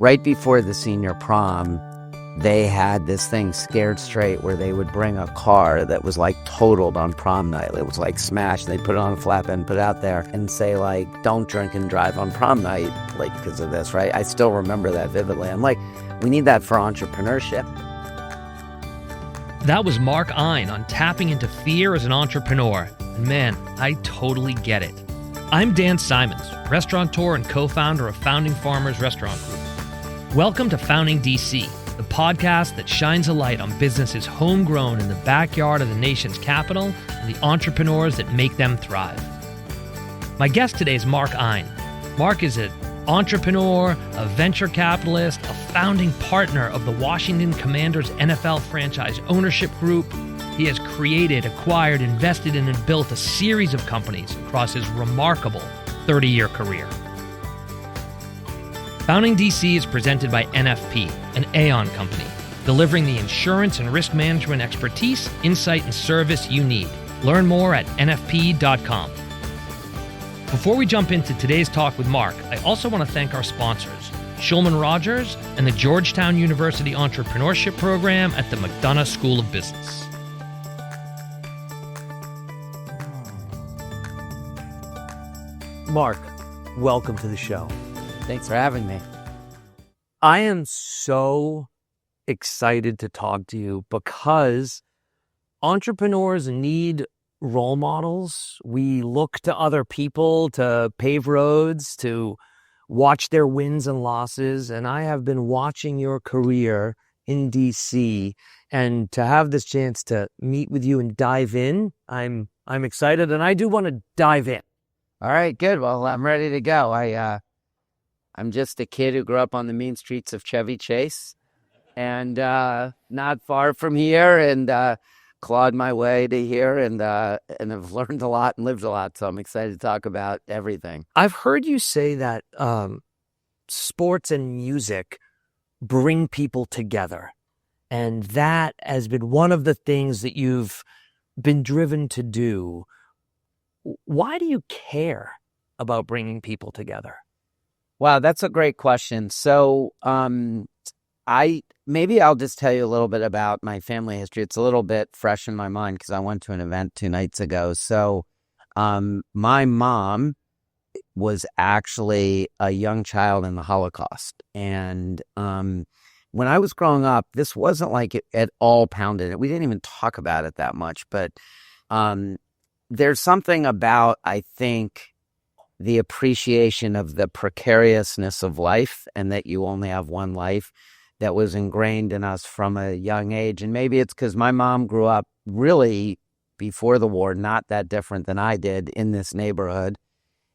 right before the senior prom, they had this thing, Scared Straight, where they would bring a car that was like totaled on prom night. It was like smashed. They'd put it on a flatbed, put it out there and say like, don't drink and drive on prom night, like because of this, right? I still remember that vividly. I'm like, we need that for entrepreneurship. That was Mark Ein on tapping into fear as an entrepreneur. And man, I totally get it. I'm Dan Simons, restaurateur and co-founder of Founding Farmers Restaurant Group. Welcome to Founding DC, the podcast that shines a light on businesses homegrown in the backyard of the nation's capital and the entrepreneurs that make them thrive. My guest today is Mark Ein. Mark is an entrepreneur, a venture capitalist, a founding partner of the Washington Commanders NFL franchise ownership group. He has created, acquired, invested in, and built a series of companies across his remarkable 30-year career. Founding DC is presented by NFP, an Aon company, delivering the insurance and risk management expertise, insight, and service you need. Learn more at nfp.com. Before we jump into today's talk with Mark, I also want to thank our sponsors, Shulman Rogers and the Georgetown University Entrepreneurship Program at the McDonough School of Business. Mark, welcome to the show. Thanks for having me. I am so excited to talk to you because entrepreneurs need role models. We look to other people to pave roads, to watch their wins and losses. And I have been watching your career in DC, and to have this chance to meet with you and dive in, I'm excited, and I do want to dive in. All right, good. Well, I'm ready to go. I'm just a kid who grew up on the mean streets of Chevy Chase and not far from here, and clawed my way to here, and have learned a lot and lived a lot. So I'm excited to talk about everything. I've heard you say that sports and music bring people together, and that has been one of the things that you've been driven to do. Why do you care about bringing people together? Wow, that's a great question. So maybe I'll just tell you a little bit about my family history. It's a little bit fresh in my mind because I went to an event 2 nights ago. So my mom was actually a young child in the Holocaust. And when I was growing up, this wasn't like it at all pounded. We didn't even talk about it that much. But there's something about, I think, the appreciation of the precariousness of life and that you only have one life that was ingrained in us from a young age. And maybe it's because my mom grew up really before the war, not that different than I did in this neighborhood.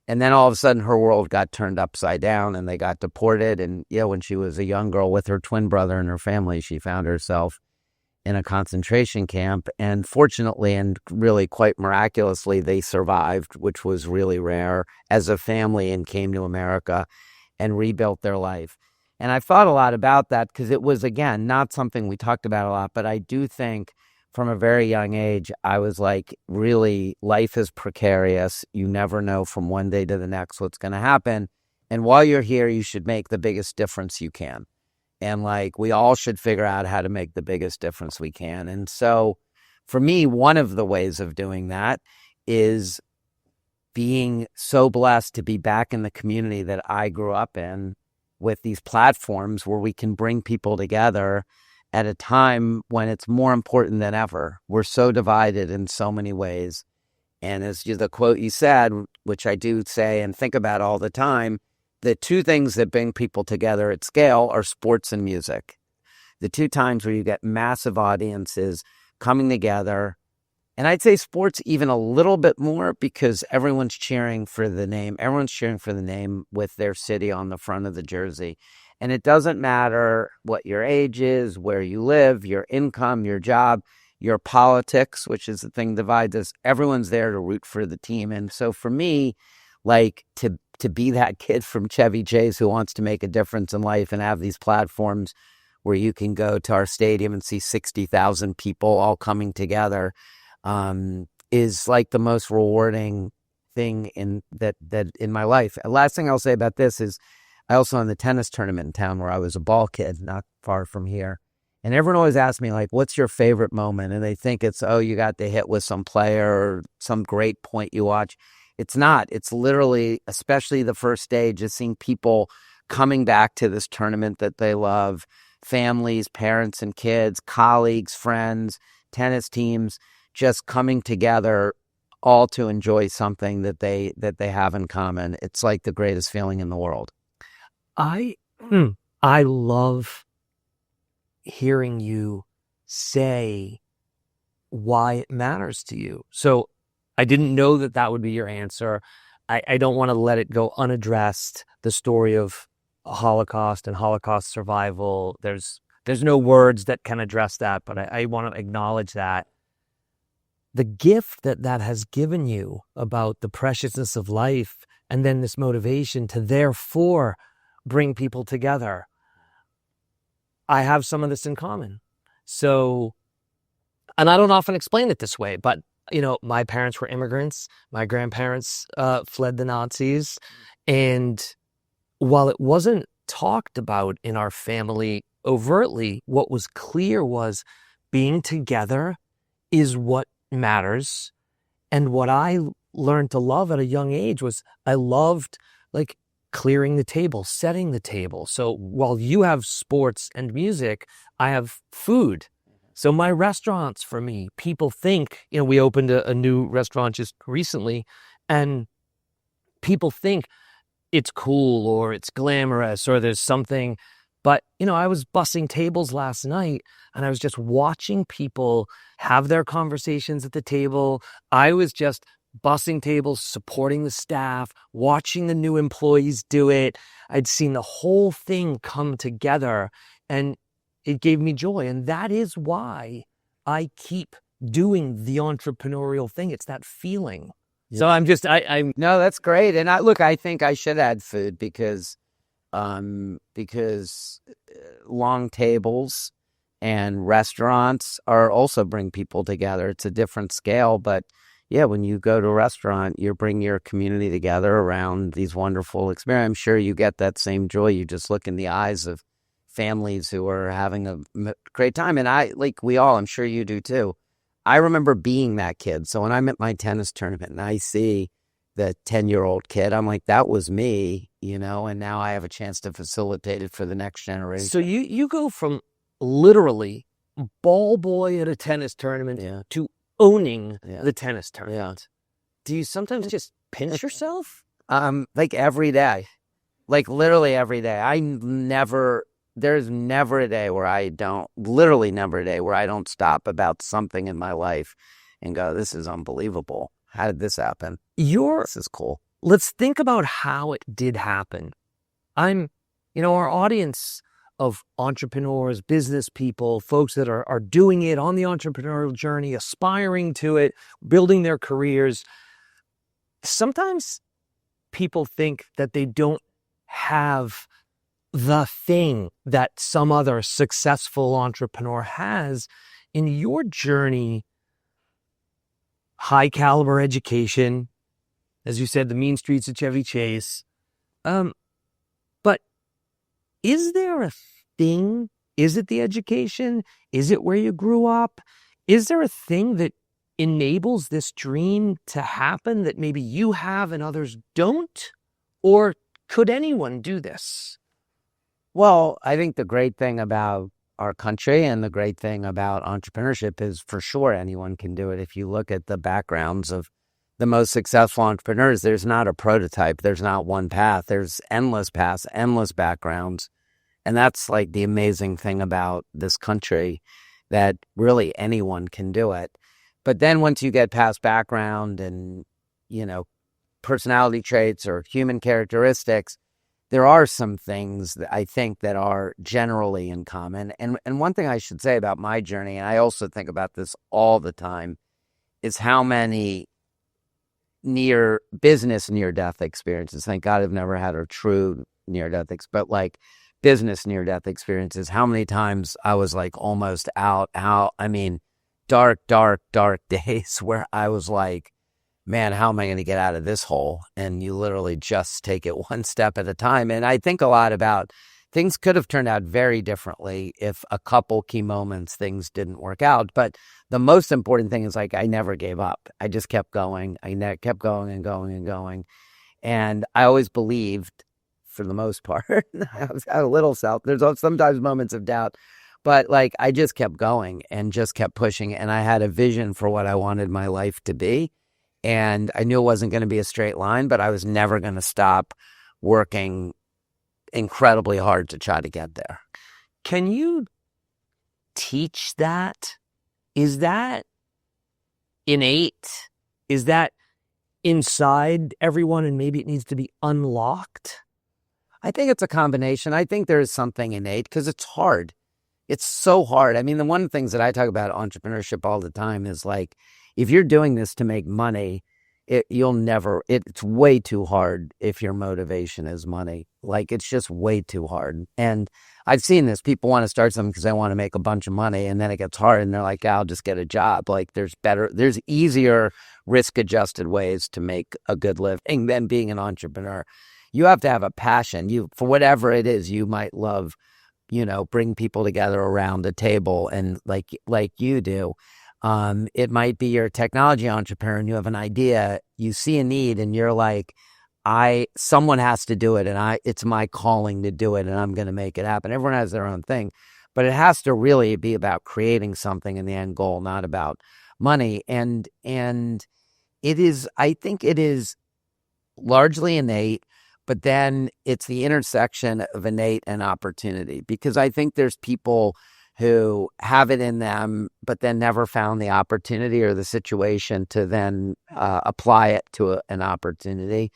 And then all of a sudden her world got turned upside down and they got deported. And, when she was a young girl with her twin brother and her family, she found herself in a concentration camp. And fortunately, and really quite miraculously, they survived, which was really rare, as a family, and came to America and rebuilt their life. And I thought a lot about that because it was, again, not something we talked about a lot, but I do think from a very young age, I was like, really, life is precarious. You never know from one day to the next what's going to happen. And while you're here, you should make the biggest difference you can. And we all should figure out how to make the biggest difference we can. And so for me, one of the ways of doing that is being so blessed to be back in the community that I grew up in, with these platforms where we can bring people together at a time when it's more important than ever. We're so divided in so many ways. And as the quote you said, which I do say and think about all the time, the two things that bring people together at scale are sports and music. The two times where you get massive audiences coming together. And I'd say sports even a little bit more because everyone's cheering for the name. Everyone's cheering for the name with their city on the front of the jersey. And it doesn't matter what your age is, where you live, your income, your job, your politics, which is the thing that divides us. Everyone's there to root for the team. And so for me, to be that kid from Chevy Chase who wants to make a difference in life and have these platforms where you can go to our stadium and see 60,000 people all coming together is like the most rewarding thing in my life. Last thing I'll say about this is I also won the tennis tournament in town where I was a ball kid, not far from here. And everyone always asks me, like, what's your favorite moment? And they think it's, oh, you got to hit with some player or some great point you watch. It's not. It's literally, especially the first day, just seeing people coming back to this tournament that they love, families, parents and kids, colleagues, friends, tennis teams, just coming together all to enjoy something that they have in common. It's like the greatest feeling in the world. I love hearing you say why it matters to you. So I didn't know that would be your answer. I don't want to let it go unaddressed, the story of Holocaust and Holocaust survival. There's no words that can address that, but I want to acknowledge that. The gift that has given you about the preciousness of life, and then this motivation to therefore bring people together. I have some of this in common. So, and I don't often explain it this way, but, my parents were immigrants. My grandparents fled the Nazis. And while it wasn't talked about in our family overtly, what was clear was being together is what matters. And what I learned to love at a young age was I loved like clearing the table, setting the table. So while you have sports and music, I have food. So my restaurants, for me, people think, we opened a new restaurant just recently, and people think it's cool or it's glamorous or there's something. But, I was bussing tables last night and I was just watching people have their conversations at the table. I was just bussing tables, supporting the staff, watching the new employees do it. I'd seen the whole thing come together and it gave me joy. And that is why I keep doing the entrepreneurial thing. It's that feeling. Yeah. So I'm No, that's great. And I think I should add food because long tables and restaurants also bring people together. It's a different scale, but yeah, when you go to a restaurant, you bring your community together around these wonderful experiences. I'm sure you get that same joy. You just look in the eyes of families who are having a great time. And I'm sure you do too. I remember being that kid. So when I'm at my tennis tournament and I see the 10-year-old kid, I'm like, that was me, and now I have a chance to facilitate it for the next generation. So you go from literally ball boy at a tennis tournament to owning the tennis tournament. Do you sometimes just pinch yourself? Like every day, like literally every day. There's never a day where I don't stop about something in my life and go, this is unbelievable. How did this happen? This is cool. Let's think about how it did happen. Our audience of entrepreneurs, business people, folks that are doing it on the entrepreneurial journey, aspiring to it, building their careers. Sometimes people think that they don't have the thing that some other successful entrepreneur has. In your journey, high caliber education, as you said, the mean streets of Chevy Chase. But is there a thing? Is it the education? Is it where you grew up? Is there a thing that enables this dream to happen that maybe you have and others don't? Or could anyone do this? Well, I think the great thing about our country and the great thing about entrepreneurship is for sure anyone can do it. If you look at the backgrounds of the most successful entrepreneurs, there's not a prototype. There's not one path. There's endless paths, endless backgrounds. And that's like the amazing thing about this country, that really anyone can do it. But then once you get past background and, personality traits or human characteristics, there are some things that I think that are generally in common. And one thing I should say about my journey, and I also think about this all the time, is how many near-death experiences. Thank God I've never had a true near-death but like business near-death experiences. How many times I was like almost out. Dark days where I was like, man, how am I going to get out of this hole? And you literally just take it one step at a time. And I think a lot about things could have turned out very differently if a couple key moments things didn't work out. But the most important thing is like I never gave up. I just kept going. Kept going and going and going. And I always believed, for the most part, I was a little there's sometimes moments of doubt, but like I just kept going and just kept pushing. And I had a vision for what I wanted my life to be. And I knew it wasn't going to be a straight line, but I was never going to stop working incredibly hard to try to get there. Can you teach that? Is that innate? Is that inside everyone and maybe it needs to be unlocked? I think it's a combination. I think there is something innate because it's hard. It's so hard. I mean, the one of the things that I talk about entrepreneurship all the time is like, if you're doing this to make money, it's way too hard if your motivation is money. Like, it's just way too hard. And I've seen this. People want to start something because they want to make a bunch of money, and then it gets hard and they're like, I'll just get a job. Like, there's easier risk-adjusted ways to make a good living than being an entrepreneur. You have to have a passion. For whatever it is, you might love, bring people together around the table and like you do. It might be you're a technology entrepreneur and you have an idea, you see a need and you're like, someone has to do it and it's my calling to do it and I'm going to make it happen. Everyone has their own thing, but it has to really be about creating something in the end goal, not about money. And I think it is largely innate, but then it's the intersection of innate and opportunity, because I think there's people who have it in them, but then never found the opportunity or the situation to then apply it to an opportunity.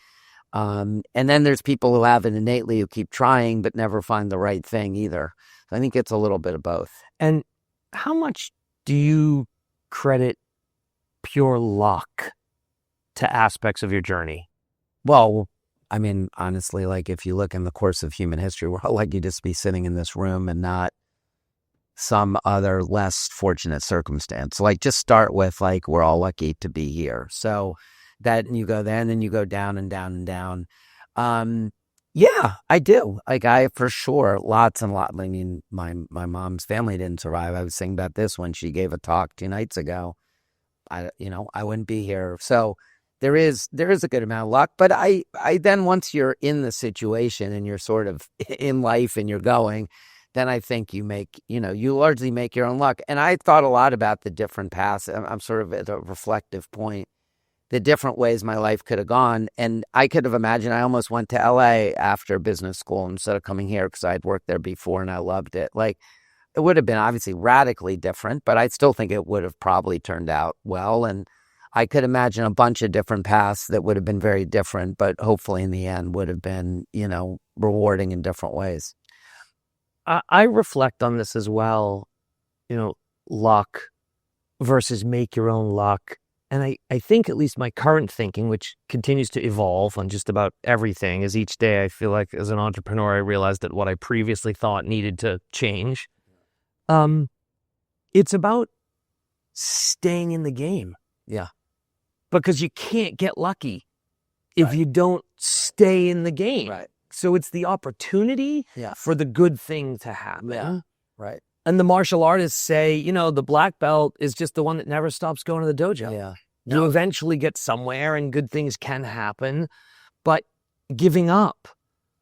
And then there's people who have it innately who keep trying, but never find the right thing either. So I think it's a little bit of both. And how much do you credit pure luck to aspects of your journey? Well, I mean, honestly, like if you look in the course of human history, we're all lucky to be sitting in this room and not some other less fortunate circumstance. Like, just start with like, we're all lucky to be here. So that you go then and you go down and down and down. Yeah, I do. Like, I, for sure, lots and lots. I mean, my mom's family didn't survive. I was saying about this when she gave a talk 2 nights ago. I wouldn't be here. So there is a good amount of luck, but I then, once you're in the situation and you're sort of in life and you're going, then I think you largely make your own luck. And I thought a lot about the different paths. I'm sort of at a reflective point, the different ways my life could have gone. And I could have imagined, I almost went to LA after business school instead of coming here because I'd worked there before and I loved it. Like, it would have been obviously radically different, but I still think it would have probably turned out well. And I could imagine a bunch of different paths that would have been very different, but hopefully in the end would have been, rewarding in different ways. I reflect on this as well, luck versus make your own luck. And I think at least my current thinking, which continues to evolve on just about everything, is each day I feel like as an entrepreneur, I realized that what I previously thought needed to change. It's about staying in the game. Yeah. Because you can't get lucky if you don't stay in the game. Right. So it's the opportunity for the good thing to happen. Yeah. Right. And the martial artists say, the black belt is just the one that never stops going to the dojo. Yeah. You eventually get somewhere and good things can happen, but giving up,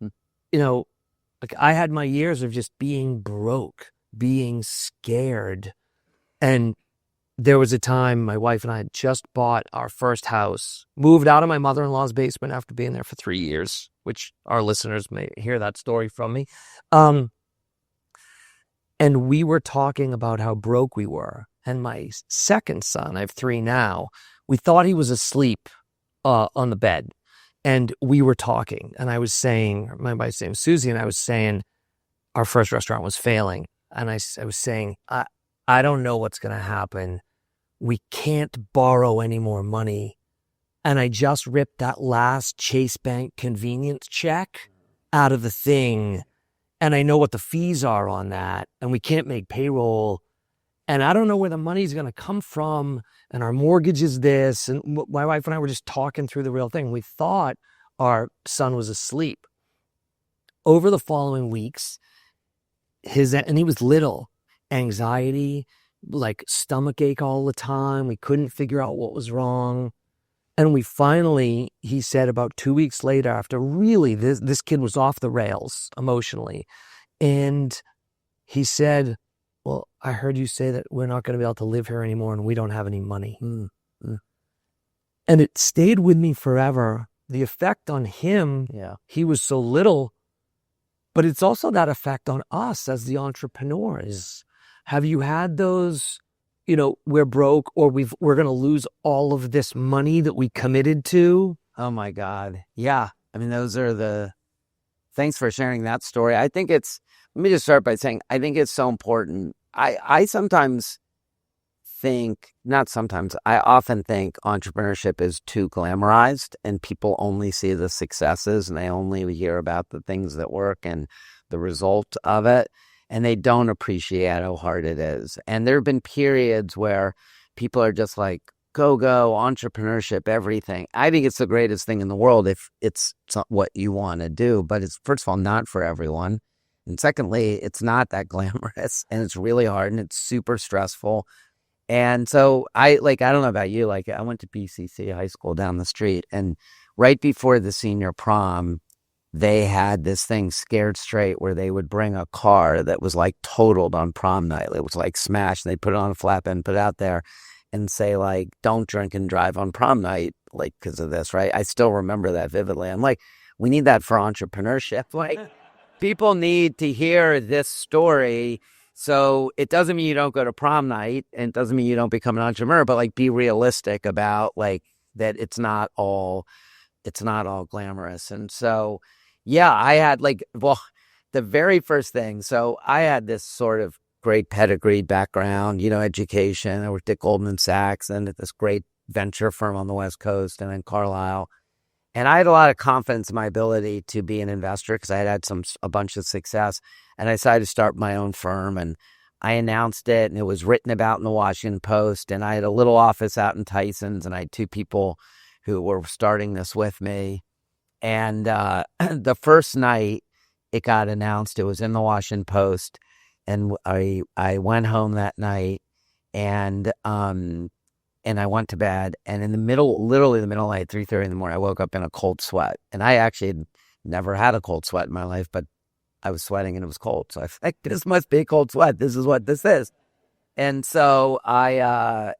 like I had my years of just being broke, being scared. And there was a time my wife and I had just bought our first house, moved out of my mother-in-law's basement after being there for 3 years, which our listeners may hear that story from me. And we were talking about how broke we were. And my second son, I have 3 now, we thought he was asleep on the bed. And we were talking. And I was saying, my wife's name is Susie, and I was saying our first restaurant was failing. And I was saying, I don't know what's going to happen. We can't borrow any more money. And I just ripped that last Chase Bank convenience check out of the thing. And I know what the fees are on that. And we can't make payroll. and I don't know where the money's going to come from. And our mortgage is this. And my wife and I were just talking through the real thing. We thought our son was asleep. Over the following weeks, and he was little, anxiety, like stomach ache all the time. We couldn't figure out what was wrong. And we finally, he said about 2 weeks later, after really this kid was off the rails emotionally. And he said, well, I heard you say that we're not going to be able to live here anymore and we don't have any money. Mm-hmm. And it stayed with me forever. The effect on him, he was so little, but it's also that effect on us as the entrepreneurs. Have you had those, we're broke or we're going to lose all of this money that we committed to? Oh my God. Yeah. I mean, thanks for sharing that story. Let me just start by saying, I think it's so important. I sometimes think, not sometimes, I often think entrepreneurship is too glamorized and people only see the successes and they only hear about the things that work and the result of it. And they don't appreciate how hard it is. And there have been periods where people are just like, go, entrepreneurship, everything. I think it's the greatest thing in the world if it's what you want to do. But it's, first of all, not for everyone. And secondly, it's not that glamorous and it's really hard and it's super stressful. And so I don't know about you, I went to BCC high school down the street, and right before the senior prom, they had this thing, Scared Straight, where they would bring a car that was totaled on prom night. It was smashed, and they'd put it on a flatbed, put it out there and say don't drink and drive on prom night, because of this, right? I still remember that vividly. I'm like, we need that for entrepreneurship. People need to hear this story. So it doesn't mean you don't go to prom night, and it doesn't mean you don't become an entrepreneur, but be realistic about that it's not all glamorous. And so, yeah, I had the very first thing. So I had this sort of great pedigree background, education. I worked at Goldman Sachs and at this great venture firm on the West Coast and in Carlisle. And I had a lot of confidence in my ability to be an investor because I had a bunch of success. And I decided to start my own firm, and I announced it, and it was written about in the Washington Post. And I had a little office out in Tyson's, and I had two people who were starting this with me. And the first night it got announced, it was in the Washington Post. And I went home that night, and I went to bed, and literally in the middle of the night, 3:30 in the morning, I woke up in a cold sweat. And I actually had never had a cold sweat in my life, but I was sweating and it was cold. So I was like, this must be a cold sweat. This is what this is. And so I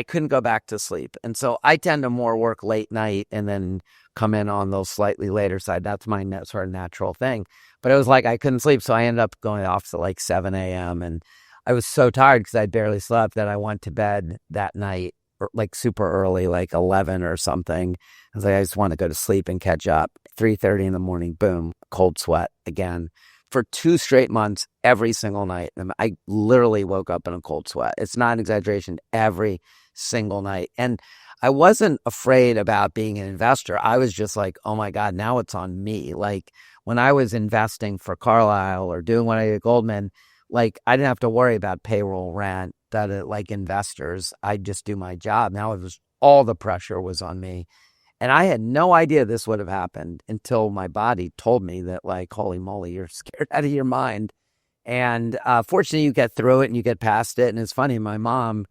couldn't go back to sleep. And so I tend to more work late night and then come in on those slightly later side. That's my sort of natural thing. But it was I couldn't sleep. So I ended up going off at 7 a.m. And I was so tired because I barely slept that I went to bed that night super early, 11 or something. I was I just want to go to sleep and catch up. 3:30 in the morning, boom, cold sweat again. For 2 straight months, every single night. I literally woke up in a cold sweat. It's not an exaggeration, every single night. And I wasn't afraid about being an investor. I was just oh my God, now it's on me. When I was investing for Carlisle or doing what I did at Goldman, I didn't have to worry about payroll, rent, investors. I just do my job. Now all the pressure was on me. And I had no idea this would have happened until my body told me that holy moly, you're scared out of your mind. And fortunately you get through it and you get past it. And it's funny, my mom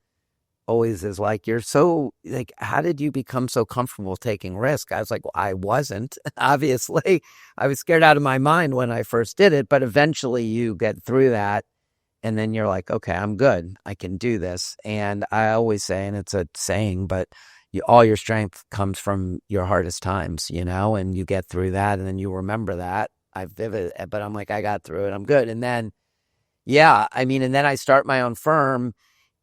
always is you're so how did you become so comfortable taking risk? I was well, I wasn't, obviously. I was scared out of my mind when I first did it, but eventually you get through that. And then you're okay, I'm good. I can do this. And I always say, and it's a saying, but all your strength comes from your hardest times, and you get through that. And then you remember that. But I'm I got through it. I'm good. And then, and then I start my own firm,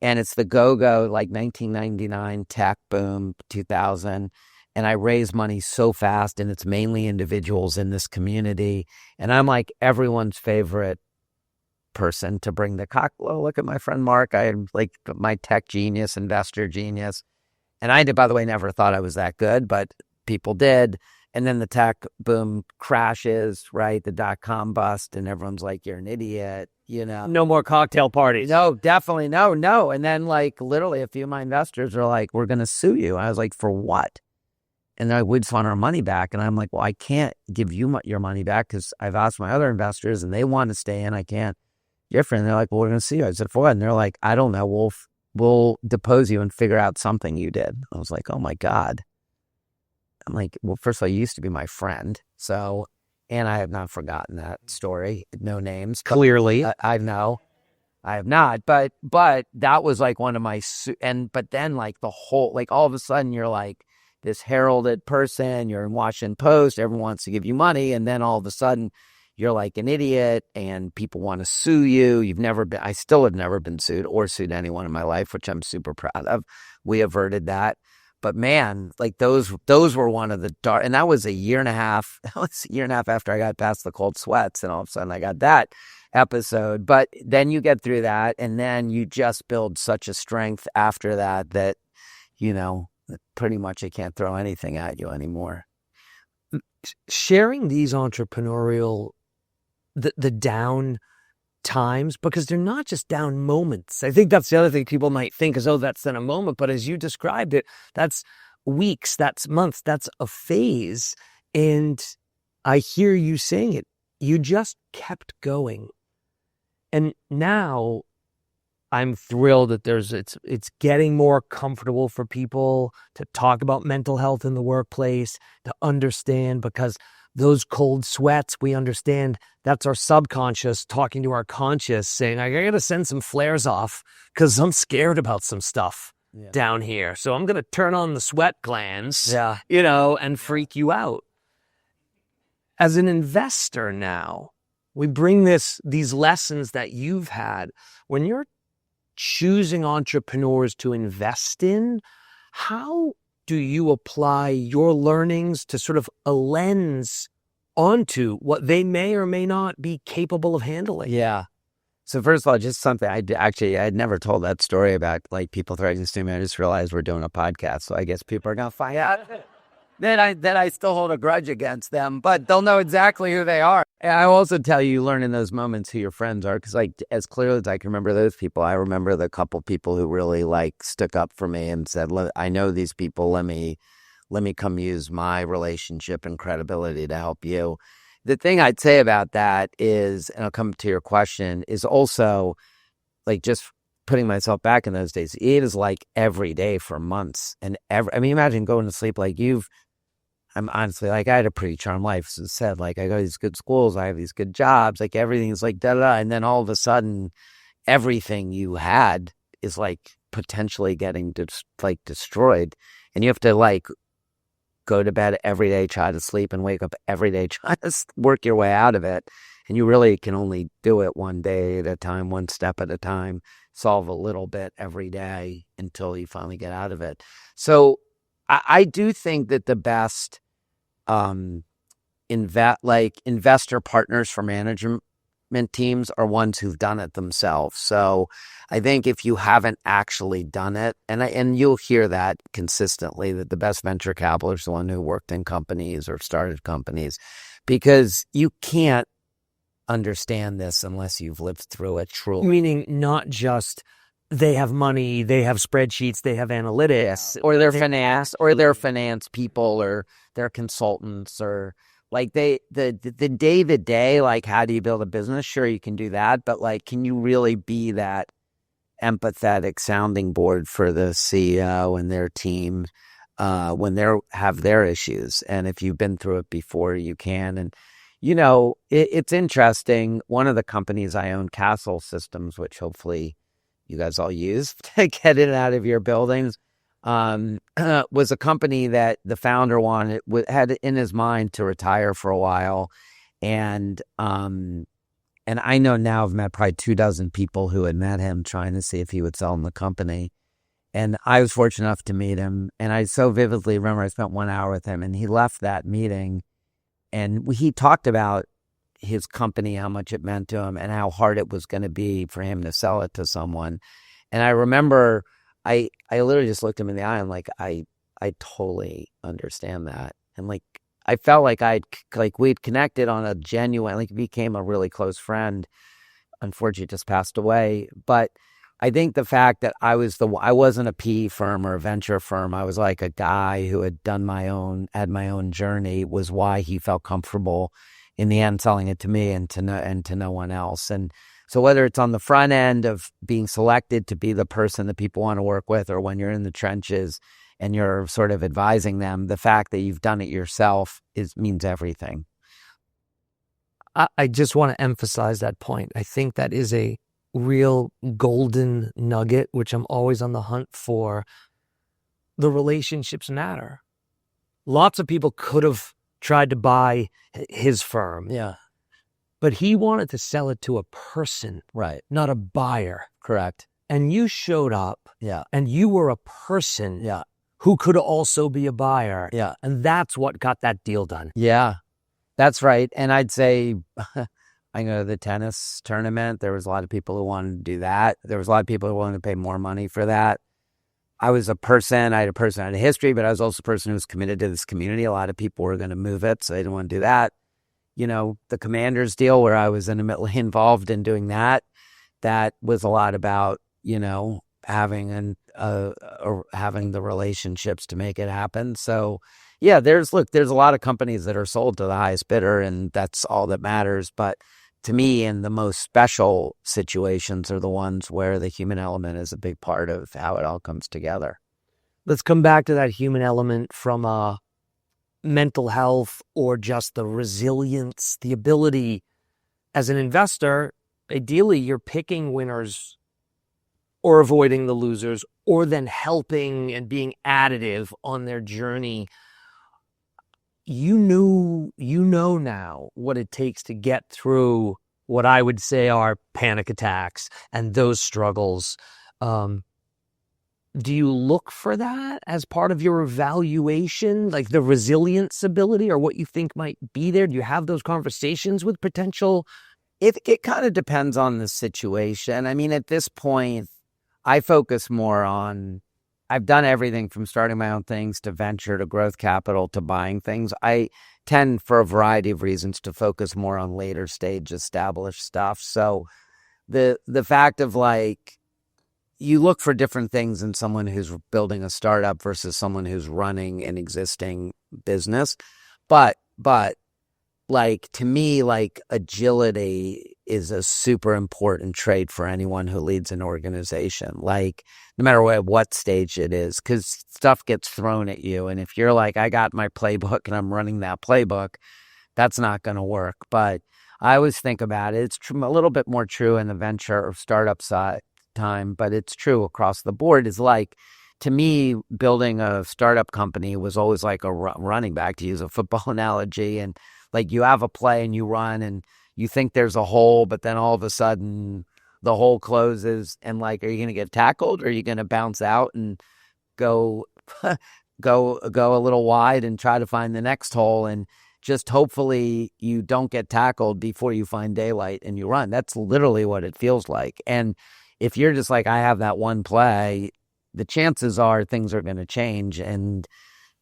and it's the go-go, 1999 tech boom, 2000. And I raise money so fast, and it's mainly individuals in this community. And I'm everyone's favorite person to bring the cocktail. Oh, look at my friend Mark. I am my tech genius, investor genius. And I, by the way, never thought I was that good, but people did. And then the tech boom crashes, right? The dot-com bust, and everyone's like, you're an idiot, No more cocktail parties. No, definitely no. And then like literally a few of my investors are like, we're going to sue you. I was like, for what? And they're like, we just want our money back. And I'm like, well, I can't give you your money back because I've asked my other investors and they want to stay in. I can't. Different. And they're like, well, we're going to sue you. I said, for what? And they're like, I don't know. We'll depose you and figure out something you did. I was like, oh my God. I'm like, well, first of all, you used to be my friend. So, and I have not forgotten that story. No names. Clearly. I know. I have not. But that was like one of my, but then like the whole, like all of a sudden you're like this heralded person, you're in Washington Post, everyone wants to give you money. And then all of a sudden you're like an idiot and people want to sue you. I still have never been sued or sued anyone in my life, which I'm super proud of. We averted that. But man, like those were one of the dark, and that was a year and a half. That was a year and a half after I got past the cold sweats, and all of a sudden I got that episode. But then you get through that, and then you just build such a strength after that pretty much it can't throw anything at you anymore. Sharing these entrepreneurial, the down times, because they're not just down moments. I think that's the other thing people might think is, oh, that's then a moment. But as you described it, that's weeks, that's months, that's a phase. And I hear you saying it. You just kept going. And now I'm thrilled that it's getting more comfortable for people to talk about mental health in the workplace, to understand, because those cold sweats, we understand that's our subconscious talking to our conscious saying, I got to send some flares off because I'm scared about some stuff down here. So I'm going to turn on the sweat glands, and freak you out. As an investor now, we bring these lessons that you've had. When you're choosing entrepreneurs to invest in, how do you apply your learnings to sort of a lens onto what they may or may not be capable of handling? Yeah. So first of all, just something I had never told that story about like people threatening to sue me. I just realized we're doing a podcast, so I guess people are gonna find out that I still hold a grudge against them, but they'll know exactly who they are. And I also tell you learn in those moments who your friends are, because like as clearly as I can remember those people, I remember the couple people who really like stuck up for me and said, I know these people, let me come use my relationship and credibility to help you. The thing I'd say about that is, and I'll come to your question, is also like just putting myself back in those days. It is like every day for months and imagine going to sleep like I'm honestly like, I had a pretty charmed life. As I said, like I go to these good schools, I have these good jobs, like everything's like da-da-da. And then all of a sudden, everything you had is like potentially getting destroyed. And you have to like go to bed every day, try to sleep, and wake up every day, try to work your way out of it. And you really can only do it one day at a time, one step at a time, solve a little bit every day until you finally get out of it. So I do think that the best investor partners for management teams are ones who've done it themselves. So I think if you haven't actually done it, and you'll hear that consistently, that the best venture capitalist is the one who worked in companies or started companies, because you can't understand this unless you've lived through it truly. Meaning not just they have money, they have spreadsheets, they have analytics, or they're finance people, or they're consultants, or like the day-to-day, like how do you build a business? Sure, you can do that, but like, can you really be that empathetic sounding board for the CEO and their team when they have their issues? And if you've been through it before, you can. And it's interesting. One of the companies I own, Kastle Systems, which hopefully you guys all use to get in and out of your buildings, was a company that the founder had in his mind to retire for a while. And I know now I've met probably 24 people who had met him trying to see if he would sell them the company. And I was fortunate enough to meet him. And I so vividly remember I spent 1 hour with him, and he left that meeting and he talked about his company, how much it meant to him, and how hard it was going to be for him to sell it to someone. And I remember I literally just looked him in the eye and like, I totally understand that. And like, I felt like we'd connected on a genuine, like became a really close friend. Unfortunately, just passed away. But I think the fact that I wasn't a PE firm or a venture firm. I was like a guy who had had my own journey, was why he felt comfortable in the end selling it to me and to no one else. And so whether it's on the front end of being selected to be the person that people want to work with, or when you're in the trenches and you're sort of advising them, the fact that you've done it yourself means everything. I just want to emphasize that point. I think that is a real golden nugget, which I'm always on the hunt for. The relationships matter. Lots of people could have tried to buy his firm. Yeah. But he wanted to sell it to a person, Right. not a buyer. Correct. And you showed up. Yeah. And you were a person. Yeah. Who could also be a buyer. Yeah. And that's what got that deal done. Yeah. That's right. And I'd say I go to the tennis tournament. There was a lot of people who wanted to do that. There was a lot of people who wanted to pay more money for that. I had a history, but I was also a person who was committed to this community. A lot of people were going to move it, so they didn't want to do that. The Commanders deal, where I was intimately involved in doing that was a lot about, having the relationships to make it happen. So yeah, there's a lot of companies that are sold to the highest bidder, and that's all that matters. But to me, in the most special situations are the ones where the human element is a big part of how it all comes together. Let's come back to that human element from mental health, or just the resilience, the ability. As an investor, ideally, you're picking winners or avoiding the losers, or then helping and being additive on their journey. You know now what it takes to get through what I would say are panic attacks and those struggles. Do you look for that as part of your evaluation, like the resilience ability, or what you think might be there? Do you have those conversations with potential? It kind of depends on the situation. I mean, at this point, I focus more on, I've done everything from starting my own things to venture to growth capital to buying things. I tend, for a variety of reasons, to focus more on later stage established stuff. So the fact of you look for different things in someone who's building a startup versus someone who's running an existing business. But to me, agility is a super important trait for anyone who leads an organization. No matter what stage it is, because stuff gets thrown at you. And if you're I got my playbook and I'm running that playbook, that's not going to work. But I always think about it. It's a little bit more true in the venture or startup side time, but it's true across the board. Is to me, building a startup company was always like a running back, to use a football analogy. And you have a play and you run and you think there's a hole, but then all of a sudden the hole closes, and are you going to get tackled, or are you going to bounce out and go a little wide and try to find the next hole, and just hopefully you don't get tackled before you find daylight and you run. That's literally what it feels like. And if you're just I have that one play, the chances are things are going to change, and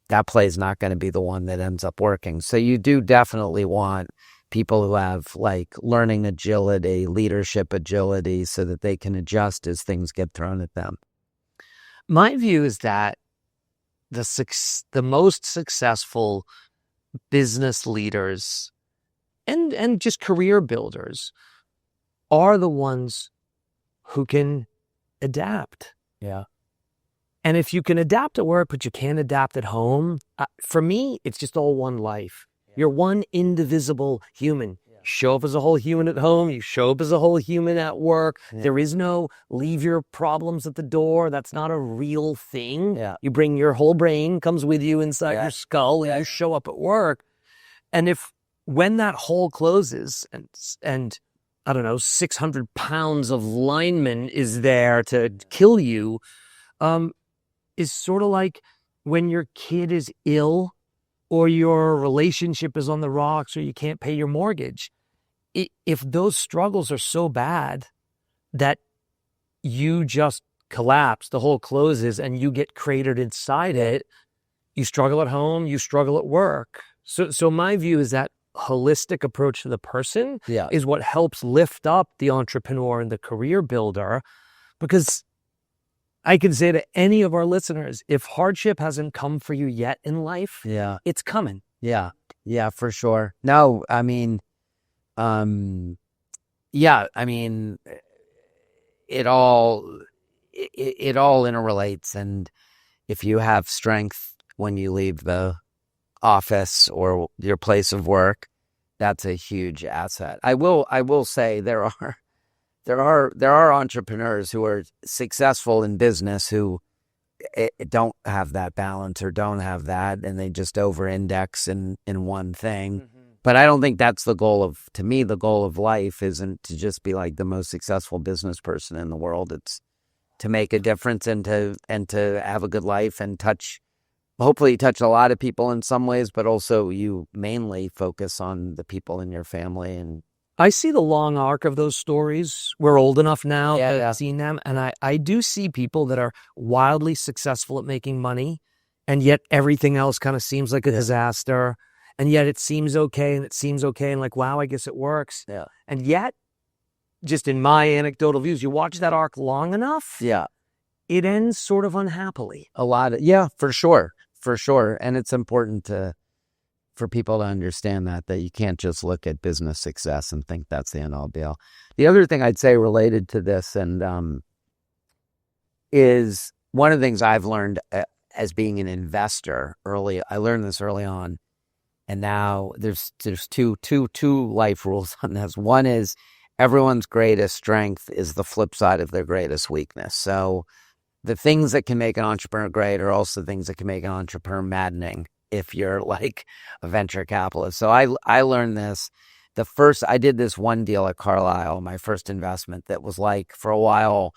that play is not going to be the one that ends up working. So you do definitely want people who have learning agility, leadership agility, so that they can adjust as things get thrown at them. My view is that the most successful business leaders and just career builders are the ones who can adapt. Yeah. And if you can adapt at work, but you can't adapt at home, for me, it's just all one life. Yeah. You're one indivisible human. Yeah. You show up as a whole human at home. You show up as a whole human at work. Yeah. There is no leave your problems at the door. That's not a real thing. Yeah. You bring your whole brain, comes with you inside your skull, and you show up at work. And when that hole closes and I don't know, 600 pounds of lineman is there to kill you, is sort of like when your kid is ill or your relationship is on the rocks or you can't pay your mortgage. If those struggles are so bad that you just collapse, the hole closes and you get cratered inside it, you struggle at home, you struggle at work. So my view is that holistic approach to the person Yeah. is what helps lift up the entrepreneur and the career builder, because I can say to any of our listeners, if hardship hasn't come for you yet in life, Yeah. it's coming. Yeah. Yeah, for sure. No, I mean, yeah, I mean, it all interrelates. And if you have strength when you leave the office or your place of work, that's a huge asset. I will say there are entrepreneurs who are successful in business who don't have that balance or don't have that, and they just over-index in one thing. Mm-hmm. But I don't think that's the goal to me, the goal of life isn't to just be like the most successful business person in the world. It's to make a difference and to have a good life and hopefully touch a lot of people in some ways, but also you mainly focus on the people in your family. And I see the long arc of those stories. We're old enough now to have seen them. And I do see people that are wildly successful at making money, and yet everything else kind of seems like a disaster. And yet it seems okay, and it seems okay. And like, wow, I guess it works. Yeah. And yet, just in my anecdotal views, you watch that arc long enough, it ends sort of unhappily. For sure. For sure. And it's important for people to understand that you can't just look at business success and think that's the end all be all. The other thing I'd say related to this is one of the things I've learned as being an investor I learned this early on. And now there's two life rules on this. One is everyone's greatest strength is the flip side of their greatest weakness. So the things that can make an entrepreneur great are also things that can make an entrepreneur maddening if you're like a venture capitalist. So I learned this. I did this one deal at Carlyle, my first investment, that was like for a while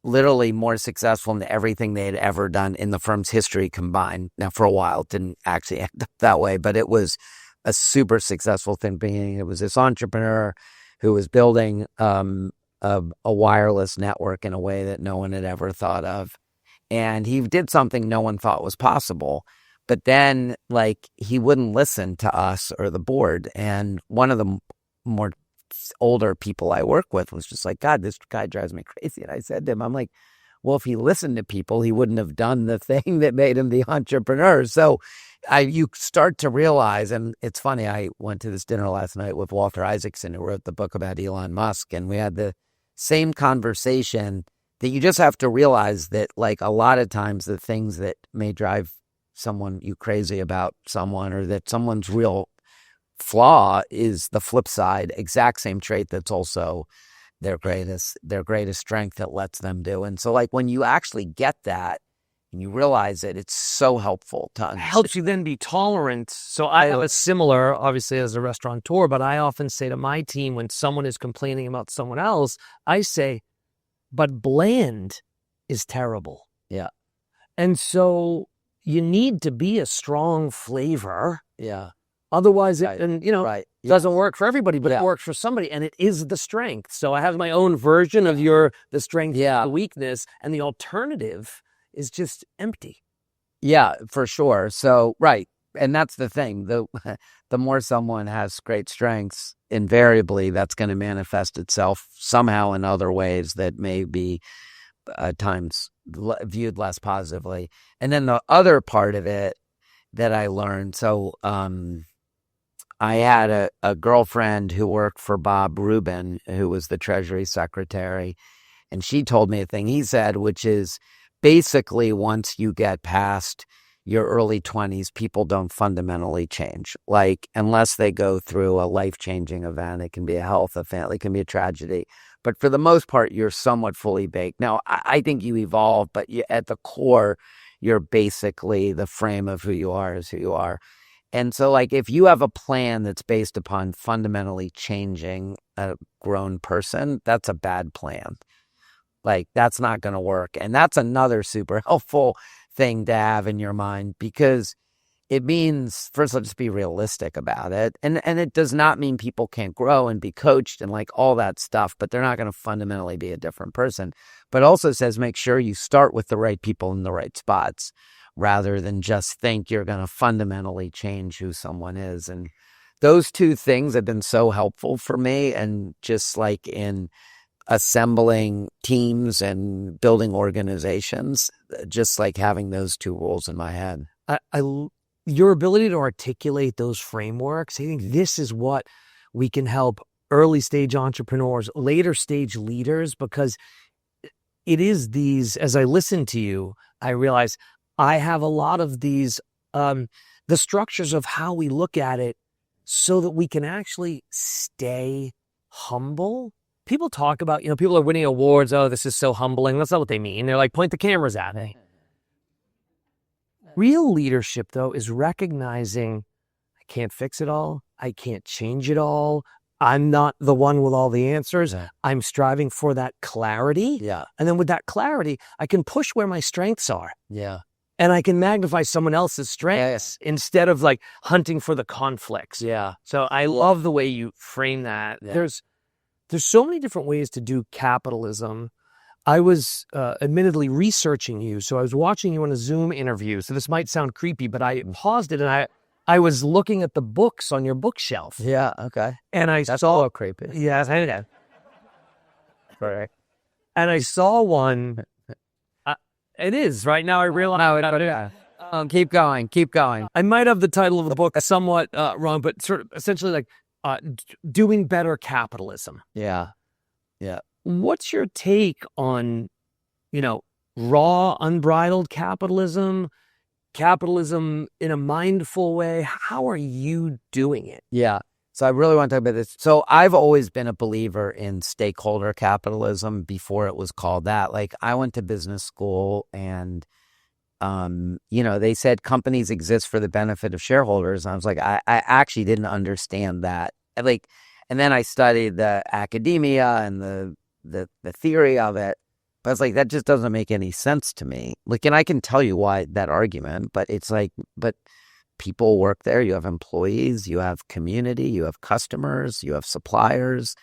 literally more successful than everything they had ever done in the firm's history combined. Now, for a while, it didn't actually end up that way, but it was a super successful thing. It was this entrepreneur who was building a wireless network in a way that no one had ever thought of. And he did something no one thought was possible. But then, like, he wouldn't listen to us or the board. And one of the more older people I work with was just like, God, this guy drives me crazy. And I said to him, I'm like, well, if he listened to people, he wouldn't have done the thing that made him the entrepreneur. So you start to realize, and it's funny, I went to this dinner last night with Walter Isaacson, who wrote the book about Elon Musk, and we had the same conversation that you just have to realize that, like, a lot of times the things that may drive you crazy about someone, or that someone's real flaw is the flip side, exact same trait that's also their greatest strength that lets them do. And so, like, when you actually get that and you realize it, it's so helpful to understand. It helps you then be tolerant. So I have a similar, obviously, as a restaurateur, but I often say to my team when someone is complaining about someone else, I say, but bland is terrible. Yeah. And so you need to be a strong flavor. Yeah. Otherwise, Right. doesn't work for everybody, but it works for somebody, and it is the strength. So I have my own version of the strength, the weakness, and the alternative is just empty. Yeah, for sure. So, right. And that's the thing. The more someone has great strengths, invariably that's going to manifest itself somehow in other ways that may be at times viewed less positively. And then the other part of it that I learned, so I had a girlfriend who worked for Bob Rubin, who was the Treasury Secretary, and she told me a thing he said, which is basically once you get past your early 20s, people don't fundamentally change. Like, unless they go through a life-changing event, it can be a health event, it can be a tragedy. But for the most part, you're somewhat fully baked. Now, I think you evolve, but at the core, you're basically the frame of who you are is who you are. And so, like, if you have a plan that's based upon fundamentally changing a grown person, that's a bad plan. Like, that's not going to work. And that's another super helpful thing to have in your mind, because it means, first, let's be realistic about it. And it does not mean people can't grow and be coached and like all that stuff, but they're not going to fundamentally be a different person. But also says make sure you start with the right people in the right spots. rather than just think you're going to fundamentally change who someone is. And those two things have been so helpful for me. And just like in assembling teams and building organizations, just like having those two rules in my head. Your ability to articulate those frameworks, I think this is what we can help early stage entrepreneurs, later stage leaders, because it is these, as I listen to you, I realize I have a lot of these, the structures of how we look at it so that we can actually stay humble. People talk about, people are winning awards. Oh, this is so humbling. That's not what they mean. They're like, point the cameras at me. Real leadership, though, is recognizing I can't fix it all. I can't change it all. I'm not the one with all the answers. Yeah. I'm striving for that clarity. Yeah. And then with that clarity, I can push where my strengths are. Yeah. And I can magnify someone else's strengths instead of like hunting for the conflicts. Yeah. So I love the way you frame that. Yeah. There's so many different ways to do capitalism. I was admittedly researching you. So I was watching you in a Zoom interview. So this might sound creepy, but I paused it and I was looking at the books on your bookshelf. Yeah. Okay. And That's all creepy. Yes, I know. Right. And I saw one. It is right now. I realize. Keep going. Keep going. I might have the title of the book somewhat wrong, but sort of essentially like doing better capitalism. Yeah. Yeah. What's your take on, raw, unbridled capitalism in a mindful way? How are you doing it? Yeah. So I really want to talk about this. So I've always been a believer in stakeholder capitalism before it was called that. Like I went to business school and, they said companies exist for the benefit of shareholders. And I was like, I actually didn't understand that. And then I studied the academia and the theory of it. But it's like, that just doesn't make any sense to me. Like, and I can tell you why that argument, but it's like, but people work there. You have employees, you have community, you have customers, you have suppliers.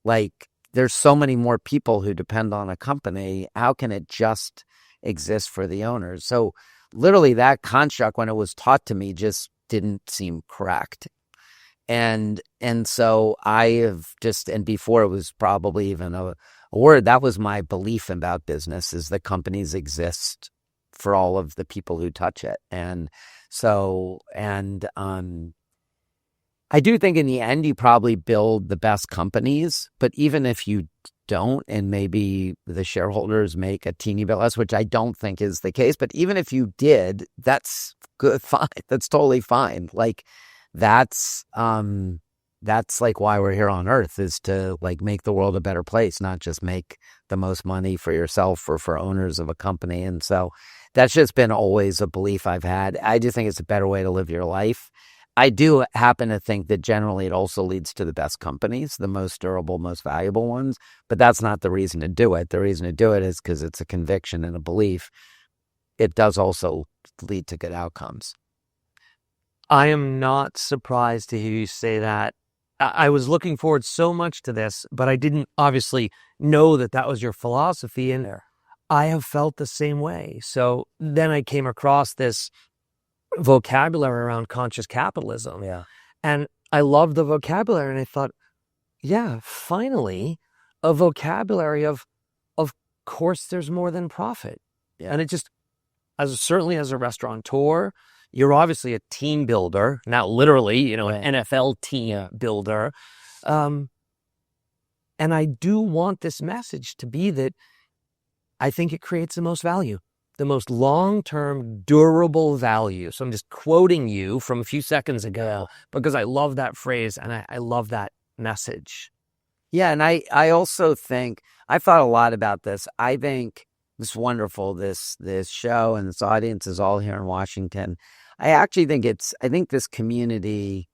Like, there's so many more people who depend on a company. How can it just exist for the owners? So literally that construct, when it was taught to me, just didn't seem correct. And so I have just, and before it was probably even a word, that was my belief about business, is that companies exist for all of the people who touch it. And so, I do think in the end, you probably build the best companies, but even if you don't, and maybe the shareholders make a teeny bit less, which I don't think is the case, but even if you did, that's good, fine. That's totally fine. Like that's like why we're here on earth, is to like make the world a better place, not just make the most money for yourself or for owners of a company. And so that's just been always a belief I've had. I do think it's a better way to live your life. I do happen to think that generally it also leads to the best companies, the most durable, most valuable ones, but that's not the reason to do it. The reason to do it is because it's a conviction and a belief. It does also lead to good outcomes. I am not surprised to hear you say that. I was looking forward so much to this, but I didn't obviously know that was your philosophy, and I have felt the same way. So then I came across this vocabulary around conscious capitalism. Yeah. And I loved the vocabulary, and I thought, yeah, finally, a vocabulary of course there's more than profit. Yeah. And it just, certainly as a restaurateur, you're obviously a team builder, not literally, an NFL team builder. And I do want this message to be that I think it creates the most value, the most long-term durable value. So I'm just quoting you from a few seconds ago because I love that phrase and I love that message. Yeah. And I also think, I've thought a lot about this. I think it's wonderful, this show and this audience is all here in Washington. I actually think I think this community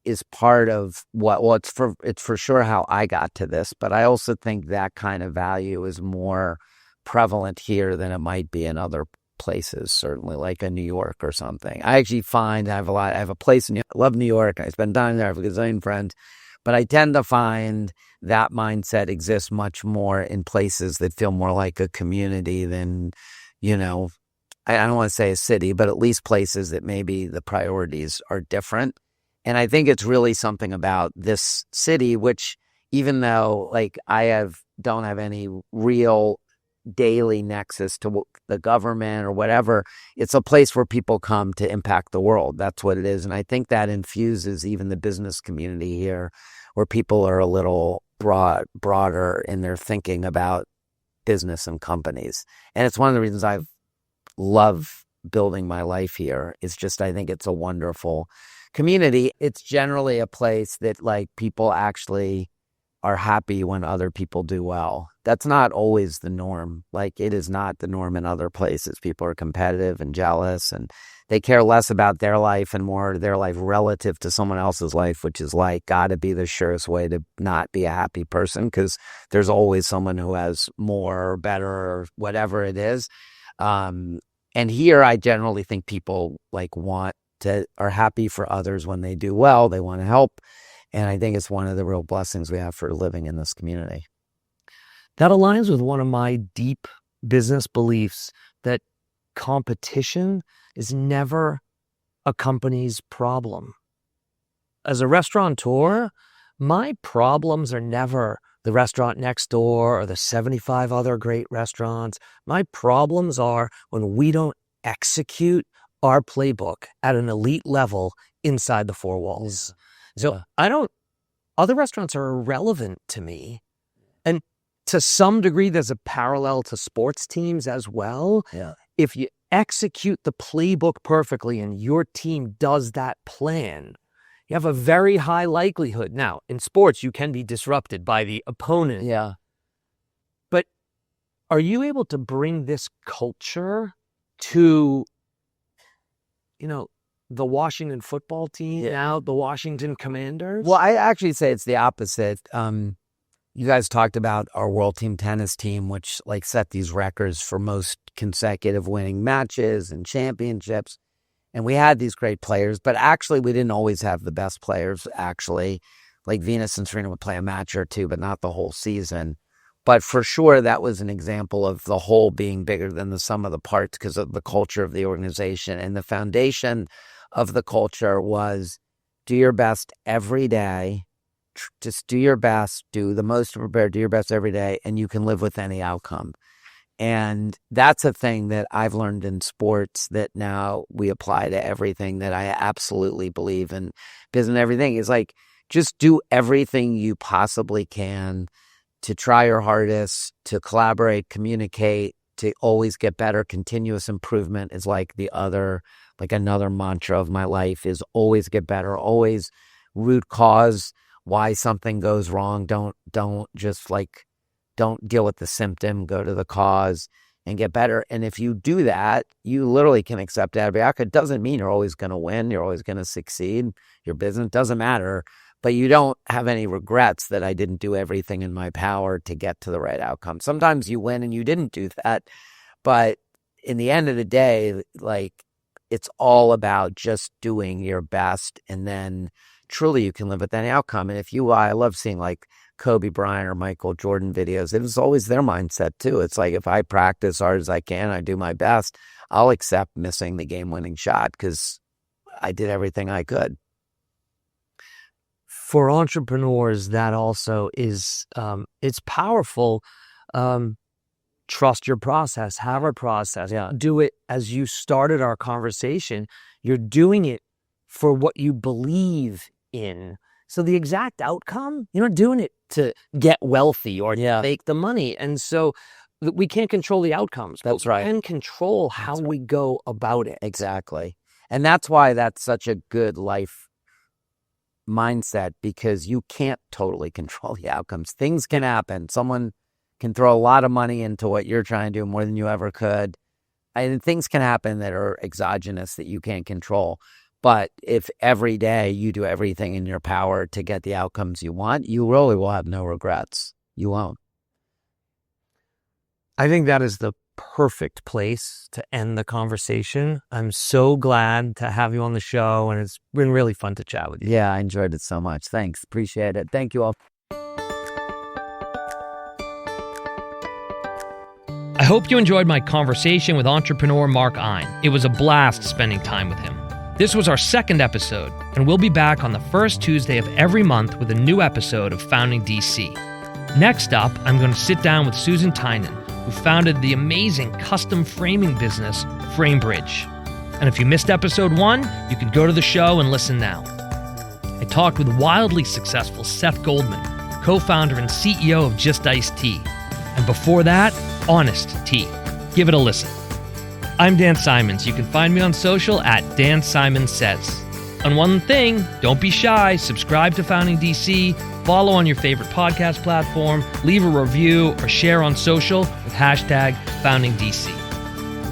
is part of it's for sure how I got to this, but I also think that kind of value is more prevalent here than it might be in other places, certainly like in New York or something. I actually find I have a place in New York. I love New York. I spend time there. I have a gazillion friends, but I tend to find that mindset exists much more in places that feel more like a community than, I don't want to say a city, but at least places that maybe the priorities are different. And I think it's really something about this city, which even though like don't have any real daily nexus to the government or whatever, it's a place where people come to impact the world. That's what it is. And I think that infuses even the business community here, where people are a little broader in their thinking about business and companies. And it's one of the reasons I love building my life here. It's just, I think it's a wonderful community. It's generally a place that like people actually are happy when other people do well. That's not always the norm. Like it is not the norm in other places. People are competitive and jealous, and they care less about their life and more their life relative to someone else's life, which is like gotta be the surest way to not be a happy person, because there's always someone who has more or better or whatever it is. And here I generally think people like are happy for others when they do well. They want to help. And I think it's one of the real blessings we have for living in this community. That aligns with one of my deep business beliefs, that competition is never a company's problem. As a restaurateur, my problems are never the restaurant next door or the 75 other great restaurants. My problems are when we don't execute our playbook at an elite level inside the four walls. So other restaurants are irrelevant to me. And to some degree, there's a parallel to sports teams as well. Yeah. If you execute the playbook perfectly and your team does that plan, you have a very high likelihood. Now, in sports, you can be disrupted by the opponent. Yeah. But are you able to bring this culture to, the Washington football team, now the Washington Commanders? Well, I actually say it's the opposite. You guys talked about our World Team Tennis team, which like set these records for most consecutive winning matches and championships. And we had these great players, but actually we didn't always have the best players, actually. Like Venus and Serena would play a match or two, but not the whole season. But for sure, that was an example of the whole being bigger than the sum of the parts because of the culture of the organization. And the foundation of the culture was do your best every day. Just do your best, do the most prepared, do your best every day, and you can live with any outcome. And that's a thing that I've learned in sports that now we apply to everything, that I absolutely believe in business and everything. Is like, just do everything you possibly can to try your hardest, to collaborate, communicate, to always get better. Continuous improvement is like another mantra of my life is always get better, always root cause why something goes wrong. Don't deal with the symptom, go to the cause and get better. And if you do that, you literally can accept every outcome. It doesn't mean you're always going to win. You're always going to succeed. Your business doesn't matter, but you don't have any regrets that I didn't do everything in my power to get to the right outcome. Sometimes you win and you didn't do that. But in the end of the day, like, it's all about just doing your best, and then truly you can live with any outcome. And I love seeing like Kobe Bryant or Michael Jordan videos. It was always their mindset too. It's like, if I practice hard as I can, I do my best, I'll accept missing the game-winning shot because I did everything I could. For entrepreneurs, that also is, it's powerful. Trust your process, have a process. Yeah. Do it as you started our conversation. You're doing it for what you believe in. So the exact outcome, you're not doing it to get wealthy or to make the money. And so we can't control the outcomes. That's right. We can control how we go about it. Exactly. And that's why that's such a good life mindset, because you can't totally control the outcomes. Things can happen. Someone can throw a lot of money into what you're trying to do, more than you ever could. And things can happen that are exogenous that you can't control. But if every day you do everything in your power to get the outcomes you want, you really will have no regrets. You won't. I think that is the perfect place to end the conversation. I'm so glad to have you on the show, and it's been really fun to chat with you. Yeah, I enjoyed it so much. Thanks. Appreciate it. Thank you all. I hope you enjoyed my conversation with entrepreneur Mark Ein. It was a blast spending time with him. This was our second episode, and we'll be back on the first Tuesday of every month with a new episode of Founding DC. Next up, I'm going to sit down with Susan Tynan, who founded the amazing custom framing business, FrameBridge. And if you missed episode 1, you can go to the show and listen now. I talked with wildly successful Seth Goldman, co-founder and CEO of Just Iced Tea. And before that, Honest Tea. Give it a listen. I'm Dan Simons. You can find me on social at Dan Simons Says. And one thing, don't be shy. Subscribe to Founding DC, follow on your favorite podcast platform, leave a review, or share on social with hashtag Founding DC.